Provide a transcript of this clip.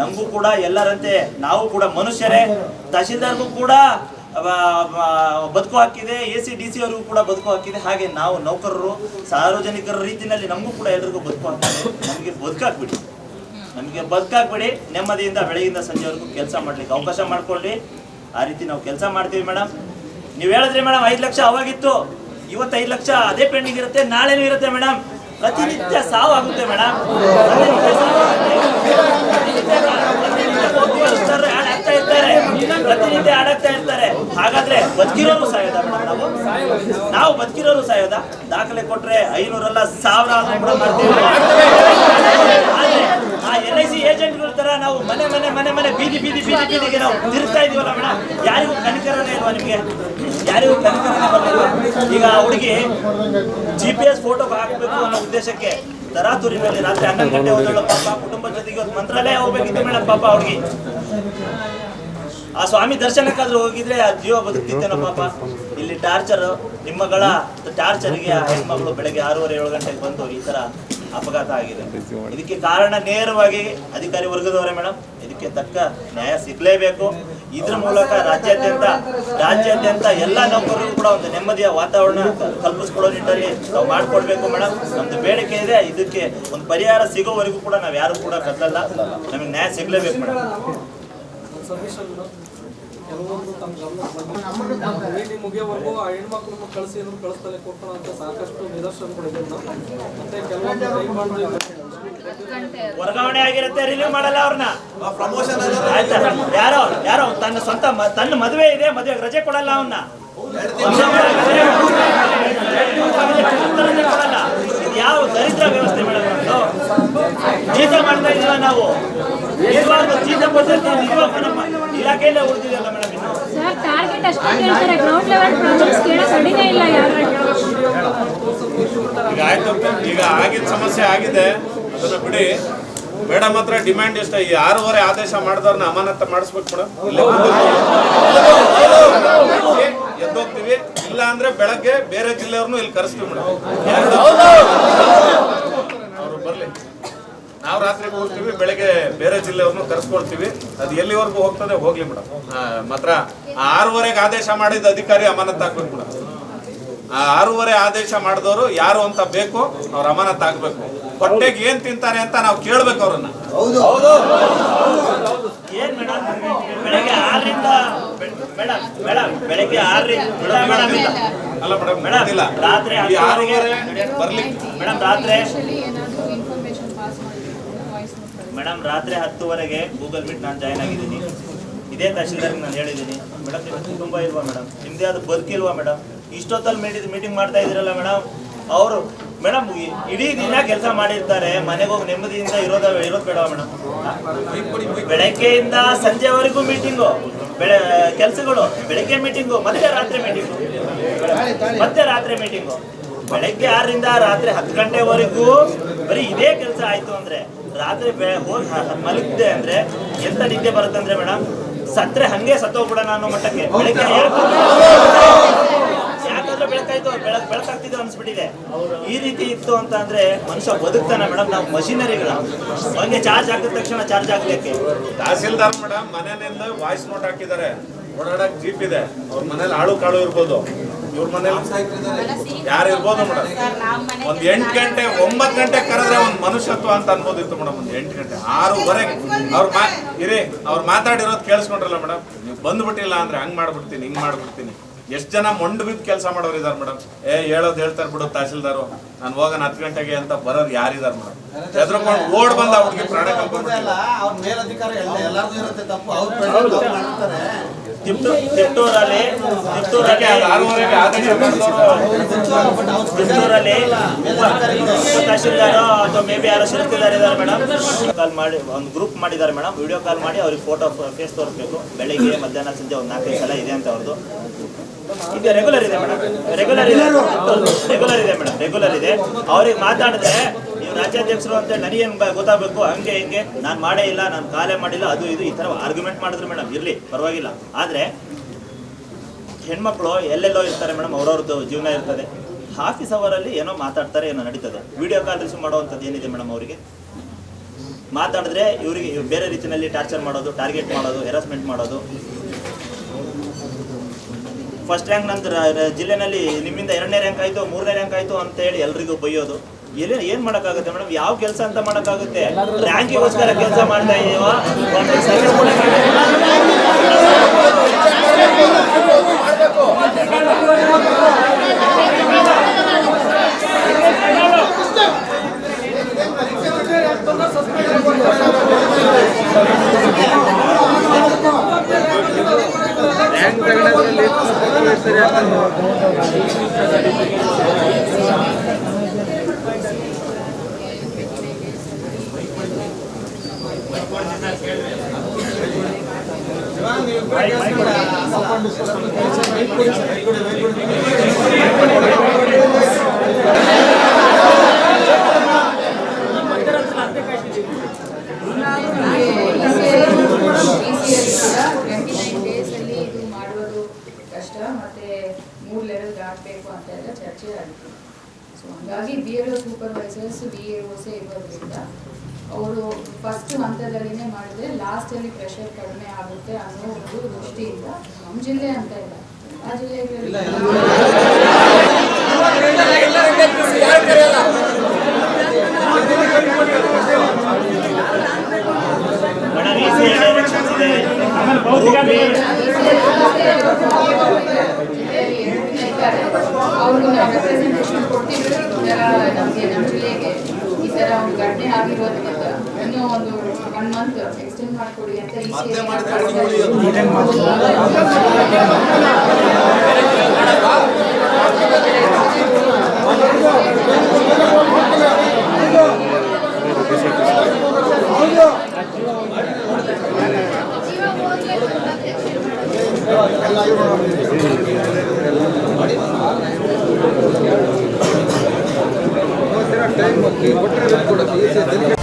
ನಮಗೂ ಕೂಡ ಎಲ್ಲರಂತೆ ನಾವು ಕೂಡ ಮನುಷ್ಯರೇ. ತಹಶೀಲ್ದಾರ್ಗೂ ಕೂಡ ಬದುಕು ಹಾಕಿದೆ, ACDC ಅವ್ರಿಗೂ ಕೂಡ ಬದುಕು ಹಾಕಿದೆ. ಹಾಗೆ ನಾವು ನೌಕರರು ಸಾರ್ವಜನಿಕರ ರೀತಿಯಲ್ಲಿ ನಮಗೂ ಕೂಡ ಎಲ್ರಿಗೂ ಬದುಕು ಹಾಕಿದೆ. ನಮಗೆ ಬದುಕಾಕ್ಬಿಡಿ, ನೆಮ್ಮದಿಯಿಂದ ಬೆಳಗಿಂದ ಸಂಜೆವರೆಗೂ ಕೆಲಸ ಮಾಡ್ಲಿಕ್ಕೆ ಅವಕಾಶ ಮಾಡ್ಕೊಳ್ಳಿ. ಆ ರೀತಿ ನಾವು ಕೆಲಸ ಮಾಡ್ತೀವಿ ಮೇಡಮ್. ನೀವು ಹೇಳಿದ್ರಿ ಮೇಡಮ್ 5 ಲಕ್ಷ ಅವಾಗಿತ್ತು, ಇವತ್ತು 5 ಲಕ್ಷ ಅದೇ ಪೆಂಡಿಂಗ್ ಇರುತ್ತೆ, ನಾಳೆನೂ ಇರುತ್ತೆ ಮೇಡಮ್. ಪ್ರತಿನಿತ್ಯ ಸಾವು ಆಗುತ್ತೆ ಮೇಡಮ್. ಪ್ರತಿನಿತ್ಯ ಆಡಾಗ್ತಾ ಇರ್ತಾರೆ. ಹಾಗಾದ್ರೆ ಬದುಕಿರೋರು ಸಾಯೋದ ಮೇಡಮ್? ನಾವು ಬದುಕಿರೋರು ಸಾಯೋದ? ದಾಖಲೆ ಕೊಟ್ರೆ 500 ಅಲ್ಲ 1000 ಕೂಡ ಮಾಡ್ತೀವಿ. ಆ LIC ಏಜೆಂಟ್ಗಳ ತರ ನಾವು ಮನೆ ಬೀದಿಗೆ ನಾವು ತಿರುಗ್ತಾ ಇದೀವಲ್ಲ ಮೇಡಮ್. ಯಾರಿಗೂ ಕನಿಕರನೇ ಇಲ್ವಾ ನಿಮ್ಗೆ? ಯಾರಿಗೂ ಕನಿಕರನೇ ಬರ್ಲಿಲ್ವಾ? ಈಗ ಹುಡುಗಿ GPS ಫೋಟೋ ಹಾಕ್ಬೇಕು ಅನ್ನೋ ಉದ್ದೇಶಕ್ಕೆ ತರಾತುರಿ ಮೇಲೆ ರಾತ್ರಿ 11 ಗಂಟೆ ಹೋದಳು ಪಾಪ. ಕುಟುಂಬ ಜೊತೆಗೆ ಮಂತ್ರಾಲಯ ಹೋಗ್ಬೇಕಿತ್ತು ಮೇಡಮ್ ಪಾಪ ಹುಡುಗಿ. ಆ ಸ್ವಾಮಿ ದರ್ಶನಕ್ಕಾದ್ರೂ ಹೋಗಿದ್ರೆ ಆ ಜೀವ ಬದುಕ್ತಿತ್ತೇನೋ ಪಾಪ. ಇಲ್ಲಿ ಟಾರ್ಚರ್, ನಿಮ್ಮಗಳ ಟಾರ್ಚರ್ಗೆ ಆ ಹೆಣ್ಮಗಳು ಬೆಳಗ್ಗೆ 6:30-7 ಗಂಟೆಗೆ ಬಂದು ಈ ತರ ಅಪಘಾತ ಆಗಿದೆ. ಇದಕ್ಕೆ ಕಾರಣ ನೇರವಾಗಿ ಅಧಿಕಾರಿ ವರ್ಗದವರೇ ಮೇಡಮ್. ಇದಕ್ಕೆ ತಕ್ಕ ನ್ಯಾಯ ಸಿಗ್ಲೇಬೇಕು. ಇದ್ರ ಮೂಲಕ ರಾಜ್ಯಾದ್ಯಂತ ಎಲ್ಲ ನೌಕರರಿಗೂ ಕೂಡ ಒಂದು ನೆಮ್ಮದಿಯ ವಾತಾವರಣ ಕಲ್ಪಿಸ್ಕೊಳ್ಳೋ ನಿಟ್ಟಲ್ಲಿ ನಾವು ಮಾಡ್ಕೊಡ್ಬೇಕು ಮೇಡಮ್. ನಮ್ದು ಬೇಡಿಕೆ ಇದೆ. ಇದಕ್ಕೆ ಒಂದು ಪರಿಹಾರ ಸಿಗೋವರೆಗೂ ಕೂಡ ನಾವು ಯಾರು ಕೂಡ ಕದಲಲ್ಲ. ನಮಗೆ ನ್ಯಾಯ ಸಿಗ್ಲೇಬೇಕು ಮೇಡಮ್. ಮುಗಿಯೋವರೆಗೂ ಆ ಹೆಣ್ಮಕ್ಳನ್ನು ಕಳಿಸ್ತಲೇ ಕೊಟ್ಟಣ ಅಂತ ಸಾಕಷ್ಟು ನಿದರ್ಶನಗಳಿದೆ. ಮತ್ತೆ ವರ್ಗಾವಣೆ ಆಗಿರುತ್ತೆ, ರಿಲೀವ್ ಮಾಡಲ್ಲ ಅವ್ರನ್ನ. ಯಾರೋ ತನ್ನ ಮದುವೆ ಇದೆ, ಮದುವೆಗೆ ರಜೆ ಕೊಡಲ್ಲ ಅವನ್ನ. ಕೊಡಲ್ಲ. ಯಾವ ದರಿದ್ರ ವ್ಯವಸ್ಥೆ ಮೇಡಮ್? ಜೀತ ಮಾಡ್ತಾ ಇದೀವ ನಾವು. ಜೀತ ಪದ್ಧತಿ ಇಲಾಖೆಯಲ್ಲೇ ಉಳಿದಿದೆಯಲ್ಲ ಮೇಡಮ್. ಸರ್ ಟಾರ್ಗೆಟ್ ಅಷ್ಟೇ ಹೇಳ್ತಾರೆ, ಗ್ರೌಂಡ್ ಲೆವೆಲ್ ಪ್ರಾಬ್ಲಮ್ಸ್ ಕೇಳೋಕೆ ಅಡಿನೇ ಇಲ್ಲ ಯಾರು. ಈಗ ಆಯ್ತು, ಈಗ ಆಗಿದ್ದ ಸಮಸ್ಯೆ ಆಗಿದೆ, ಅದನ್ನ ಬಿಡಿ. ಮೇಡಮ್ ಹತ್ರ ಡಿಮ್ಯಾಂಡ್ ಎಷ್ಟು? ಈ 6:30 ಆದೇಶ ಮಾಡಿದವ್ರನ್ನ ಅಮಾನತ ಮಾಡಿಸ್ಬೇಕು ಮೇಡಮ್. ಎದ್ದೋಗ್ತೀವಿ, ಇಲ್ಲ ಅಂದ್ರೆ ಬೆಳಗ್ಗೆ ಬೇರೆ ಜಿಲ್ಲೆಯವ್ರನ್ನು ಇಲ್ಲಿ ಕರೆಸ್ತೀವಿ ಮೇಡಮ್. ಅವರು ಬರ್ಲಿ, ನಾವು ರಾತ್ರಿ ಹೋಗ್ತೀವಿ, ಬೆಳಗ್ಗೆ ಬೇರೆ ಜಿಲ್ಲೆಯವ್ರನ್ನು ಕರೆಸ್ಕೊಳ್ತೀವಿ. ಅದು ಎಲ್ಲಿವರೆಗೂ ಹೋಗ್ತದೆ ಹೋಗ್ಲಿ ಮೇಡಮ್. ಮಾತ್ರ 6:30 ಆದೇಶ ಮಾಡಿದ ಅಧಿಕಾರಿ ಅಮಾನತ್ ಆಗ್ಬೇಕು ಮೇಡಮ್. 6:30 ಆದೇಶ ಮಾಡಿದವರು ಯಾರು ಅಂತ ಬೇಕು, ಅವ್ರ ಅಮಾನತ್ ಆಗ್ಬೇಕು. ಹೊಟ್ಟೆಗೆ ಏನ್ ತಿಂತಾರೆ ಅಂತ ನಾವು ಕೇಳ್ಬೇಕು ಅವ್ರನ್ನ. ಏನ್ ಮೇಡಮ್ ಬೆಳಗ್ಗೆ 6ರಿಂದ ಬೆಳಗ್ಗೆ 6ರಿಂದ ಅಲ್ಲ ಮೇಡಮ್, ರಾತ್ರಿ 6:30 ಬರ್ಲಿ ಮೇಡಮ್. ಮೇಡಮ್ ರಾತ್ರಿ 10:00ವರೆಗೆ ಗೂಗಲ್ ಮೀಟ್ ನಾನು ಜಾಯ್ನ್ ಆಗಿದ್ದೀನಿ. ಇದೇ ತಹಶೀಲ್ದಾರ್ಗೆ ನಾನು ಹೇಳಿದ್ದೀನಿ ಮೇಡಮ್, ನಿಮ್ಮ ಕುಟುಂಬ ಇಲ್ವಾ ಮೇಡಮ್? ನಿಮ್ಮದೇ ಅದು ಬದುಕಿಲ್ವಾ ಮೇಡಮ್? ಇಷ್ಟೊತ್ತಲ್ಲಿ ಮೀಟಿಂಗ್ ಮಾಡ್ತಾ ಇದ್ದೀರಲ್ಲ ಮೇಡಮ್. ಅವರು ಮೇಡಮ್ ಇಡೀ ದಿನ ಕೆಲಸ ಮಾಡಿರ್ತಾರೆ, ಮನೆಗೆ ಹೋಗಿ ನೆಮ್ಮದಿಯಿಂದ ಇರೋದು ಬೇಡವಾ ಮೇಡಮ್? ಬೆಳಗ್ಗೆಯಿಂದ ಸಂಜೆವರೆಗೂ ಮೀಟಿಂಗು, ಕೆಲಸಗಳು, ಬೆಳಗ್ಗೆ ಮೀಟಿಂಗು, ಮತ್ತೆ ರಾತ್ರಿ ಮೀಟಿಂಗು. ಬೆಳಗ್ಗೆ 6ರಿಂದ ರಾತ್ರಿ 10 ಗಂಟೆವರೆಗೂ ಬರೀ ಇದೇ ಕೆಲಸ ಆಯ್ತು ಅಂದ್ರೆ, ರಾತ್ರಿ ಹೋಗಿ ಮಲಗಿದೆ ಅಂದ್ರೆ ಎಂತ ನಿದ್ದೆ ಬರುತ್ತಂದ್ರೆ ಮೇಡಮ್, ಸತ್ರೆ ಹಂಗೆ ಸತ್ತೋಗ್ಬಿಡೋಣ ಅನ್ನೋ ಮಟ್ಟಕ್ಕೆ. ಬೆಳಗ್ಗೆ ಯಾಕಂದ್ರೆ ಬೆಳಕಾಗ್ತಿದ್ದು ಅನ್ಸ್ಬಿಟ್ಟಿದೆ. ಈ ರೀತಿ ಇತ್ತು ಅಂತ ಅಂದ್ರೆ ಮನುಷ್ಯ ಬದುಕ್ತಾನೆ ಮೇಡಮ್? ನಾವು ಮಷಿನರಿಗಳ ಹಂಗೆ ಚಾರ್ಜ್ ಹಾಕಿದ ತಕ್ಷಣ ಚಾರ್ಜ್ ಆಗ್ಲಿಕ್ಕೆ. ತಹಸೀಲ್ದಾರ್ ಮೇಡಮ್ ಮನೆಯಿಂದ ವಾಯ್ಸ್ ನೋಟ್ ಹಾಕಿದ್ದಾರೆ, ಓಡಾಡಕ್ ಜೀಪ್ ಇದೆ. ಅವ್ರ ಮನೇಲಿ ಆಳು ಕಾಳು ಇರ್ಬೋದು, ಇವ್ರ ಮನೇಲಿ ಯಾರು ಇರ್ಬೋದು ಮೇಡಮ್. ಒಂದ್ 8 ಗಂಟೆ 9 ಗಂಟೆ ಕರೆದ್ರೆ ಒಂದ್ ಮನುಷ್ಯತ್ವ ಅಂತ ಅನ್ಬೋದಿತ್ತು ಮೇಡಮ್. ಒಂದ್ 8 ಗಂಟೆ 6:30 ಅವ್ರು ಮಾತಾಡಿರೋದು ಕೇಳಿಸ್ಕೊಂಡ್ರಲ್ಲ ಮೇಡಮ್. ನೀವು ಬಂದ್ಬಿಟ್ಟಿಲ್ಲ ಅಂದ್ರೆ ಹಂಗ್ ಮಾಡ್ಬಿಡ್ತೀನಿ, ಹಿಂಗ್ ಮಾಡ್ಬಿಡ್ತೀನಿ. ಎಷ್ಟು ಜನ ಮೊಂಡು ಬಿದ್ದು ಕೆಲಸ ಮಾಡೋರು ಇದಾರೆ ಮೇಡಮ್. ಹೇಳೋದು ಹೇಳ್ತಾರೆ ಬಿಡು ತಹಸೀಲ್ದಾರು, ನಾನು ಹೋಗೋಣ 10 ಗಂಟೆಗೆ ಅಂತ ಬರೋರು ಯಾರಿದಾರೆ ಮೇಡಮ್? ಹೆದರ್ಕೊಂಡು ಓಡ್ ಬಂದ ಹುಡುಗಿ ಪ್ರಾಣ ಕಳ್ಕೊಂಡ್ಬಿಟ್ಟಿಲ್ಲ. ತಿಪ್ಟೂರಲ್ಲಿ ತಹಶೀಲ್ದಾರು ಅಥವಾ ಮೇ ಬಿ ಯಾರೋ ಶಿರಸ್ತಿದಾರ್ ಇದ್ದಾರೆ ಮೇಡಮ್. ಕಾಲ್ ಮಾಡಿ ಒಂದು ಗ್ರೂಪ್ ಮಾಡಿದ್ದಾರೆ ಮೇಡಮ್. ವಿಡಿಯೋ ಕಾಲ್ ಮಾಡಿ ಅವ್ರಿಗೆ ಫೋಟೋ ಫೇಸ್ ತೋರಿಸ್ಬೇಕು. ಬೆಳಿಗ್ಗೆ ಮಧ್ಯಾಹ್ನ ಸಂಜೆ ಒಂದು 4-5 ಸಲ ಇದೆ ಅಂತ ಅವ್ರದ್ದು. ಇದು ರೆಗ್ಯುಲರ್ ಇದೆ ಮೇಡಮ್. ರೆಗ್ಯುಲರ್ ಇದೆ. ಅವ್ರಿಗೆ ಮಾತಾಡಿದ್ರೆ ನೀವು ರಾಜ್ಯಾಧ್ಯಕ್ಷರು ಅಂತ ನನಗೇನು ಗೊತ್ತಾಗಬೇಕು, ಹಂಗೆ ಹಿಂಗೆ ನಾನು ಮಾಡೇ ಇಲ್ಲ, ನಾನು ಕಾಲೇ ಮಾಡಿಲ್ಲ, ಅದು ಇದು ಈ ಥರ ಆರ್ಗ್ಯುಮೆಂಟ್ ಮಾಡಿದ್ರು ಮೇಡಮ್. ಇರಲಿ ಪರವಾಗಿಲ್ಲ. ಆದರೆ ಹೆಣ್ಮಕ್ಳು ಎಲ್ಲೆಲ್ಲೋ ಇರ್ತಾರೆ ಮೇಡಮ್, ಅವ್ರವ್ರದ್ದು ಜೀವನ ಇರ್ತದೆ. ಆಫೀಸ್ ಅವರಲ್ಲಿ ಏನೋ ಮಾತಾಡ್ತಾರೆ, ಏನೋ ನಡೀತದೆ. ವಿಡಿಯೋ ಕಾಲ್ ರಿಸೀವ್ ಮಾಡುವಂಥದ್ದು ಏನಿದೆ ಮೇಡಮ್ ಅವರಿಗೆ? ಮಾತಾಡಿದ್ರೆ ಇವರಿಗೆ ಬೇರೆ ರೀತಿಯಲ್ಲಿ ಟಾರ್ಚರ್ ಮಾಡೋದು, ಟಾರ್ಗೆಟ್ ಮಾಡೋದು, ಹೆರಾಸ್ಮೆಂಟ್ ಮಾಡೋದು. ಫಸ್ಟ್ ರ್ಯಾಂಕ್ ನಂತರ ಜಿಲ್ಲೆನಲ್ಲಿ ನಿಮ್ಮಿಂದ 2ನೇ ರ್ಯಾಂಕ್ ಆಯಿತು, 3ನೇ ರ್ಯಾಂಕ್ ಆಯಿತು ಅಂತ ಹೇಳಿ ಎಲ್ರಿಗೂ ಬೈಯೋದು. ಏನು ಮಾಡೋಕ್ಕಾಗುತ್ತೆ ಮೇಡಮ್? ಯಾವ ಕೆಲಸ ಅಂತ ಮಾಡೋಕ್ಕಾಗುತ್ತೆ? ರ್ಯಾಂಕಿಗೋಸ್ಕರ ಕೆಲಸ ಮಾಡ್ತಾ ಇದೀವ. ಕಷ್ಟ ಮತ್ತೆ 3 ಲೆವೆಲ್ ದಾಟಬೇಕು ಅಂತ ಎಲ್ಲ ಚರ್ಚೆ ಆಯಿತು. ಸೊ ಹಾಗಾಗಿ BLO ಸೂಪರ್ವೈಸರ್ಸ್ BAOಸೇ ಇರೋದ್ರಿಂದ ಅವರು ಫಸ್ಟ್ ಹಂತದಲ್ಲಿನೇ ಮಾಡಿದ್ರೆ ಲಾಸ್ಟಲ್ಲಿ ಪ್ರೆಷರ್ ಕಡಿಮೆ ಆಗುತ್ತೆ ಅನ್ನೋ ಒಂದು ದೃಷ್ಟಿಯಿಂದ ನಮ್ಮ ಜಿಲ್ಲೆ ಅಂತ ಇಲ್ಲ, ಆ ಜಿಲ್ಲೆಗಳಲ್ಲಿ ಅವ್ರಿಗೂ ನಾವು ರೆಪ್ರೆಸೆಂಟೇಷನ್ ಕೊಡ್ತೀವಿ. ಈ ಥರ ನಮಗೆ ನಮ್ಮ ಜಿಲ್ಲೆಗೆ ಈ ಥರ ಒಂದು ಘಟನೆ ಆಗಿರೋದ್ರಿಂದ ಇನ್ನೂ ಒಂದು 1 ಮಂತ್ ಎಕ್ಸ್ಟೆಂಡ್ ಮಾಡಿಕೊಡಿ ಅಂತ ಟೈಮ್ ಕೊಟ್ಟರೆ